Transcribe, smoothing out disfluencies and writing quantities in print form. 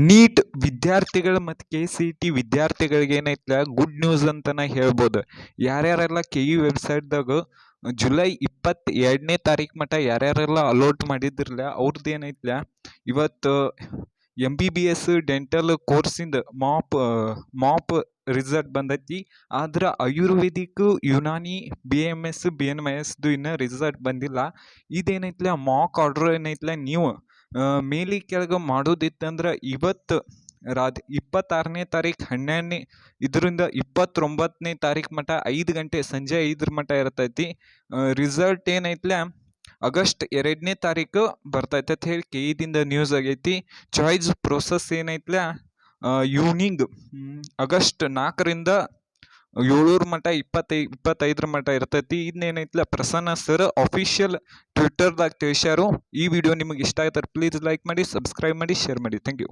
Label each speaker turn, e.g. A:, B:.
A: Neat ವಿದ್ಯಾರ್ಥಿಗಳು ಮತ್ತು KCET ವಿದ್ಯಾರ್ಥಿಗಳಿಗೆ ಏನೈತ್ಲ ಗುಡ್ ನ್ಯೂಸ್ ಅಂತನ ಹೇಳ್ಬೋದು. ಯಾರ್ಯಾರೆಲ್ಲ KU ವೆಬ್ಸೈಟ್ದಾಗ ಜುಲೈ 22ನೇ ತಾರೀಕು ಮಟ್ಟ ಯಾರ್ಯಾರೆಲ್ಲ ಅಲೋಟ್ ಮಾಡಿದ್ರಲ್ಲ ಅವ್ರದ್ದು ಏನೈತ್ಲ ಇವತ್ತು MBBS ಡೆಂಟಲ್ ಕೋರ್ಸಿಂದ ಮಾಪ್ ರಿಸಲ್ಟ್ ಬಂದೈತಿ. ಆದ್ರೆ ಆಯುರ್ವೇದಿಕ್ ಯುನಾನಿ BMS BNMSದು ಇನ್ನೂ ರಿಸಲ್ಟ್ ಬಂದಿಲ್ಲ. ಇದೇನೈತ್ಲ ಮಾಕ್ ಆರ್ಡರ್ ಏನೈತ್ಲ ನೀವು ಮೇಲಿ ಕೆಳಗೆ ಮಾಡೋದಿತ್ತಂದ್ರೆ ಇವತ್ತು 26ನೇ ತಾರೀಕು 12ನೇ ಇದರಿಂದ 29ನೇ ತಾರೀಕು ಮಟ್ಟ 5 ಗಂಟೆ ಸಂಜೆ 5 ಮಟ್ಟ ಇರ್ತೈತಿ. ರಿಸಲ್ಟ್ ಏನೈತ್ಲ ಆಗಸ್ಟ್ 2ನೇ ತಾರೀಕು ಬರ್ತೈತೆ ಅಂತ ಹೇಳಿ KEದಿಂದ ನ್ಯೂಸ್ ಆಗೈತಿ. ಚಾಯ್ಸ್ ಪ್ರೊಸೆಸ್ ಏನೈತ್ಲ ಈವ್ನಿಂಗ್ ಆಗಸ್ಟ್ 4ರಿಂದ 7 ಮಟ್ಟ 25 ಮಟ್ಟ ಇರ್ತೈತಿ. ಇದನ್ನೇನೈತ್ಲ ಪ್ರಸನ್ನ ಸರ್ ಅಫಿಷಿಯಲ್ ಟ್ವಿಟ್ಟರ್ದಾಗ ತಿಳಿಸ್ಯಾರು. ಈ ವಿಡಿಯೋ ನಿಮಗೆ ಇಷ್ಟ ಆಯ್ತಾರೆ ಪ್ಲೀಸ್ ಲೈಕ್ ಮಾಡಿ, ಸಬ್ಸ್ಕ್ರೈಬ್ ಮಾಡಿ, ಶೇರ್ ಮಾಡಿ. Thank you.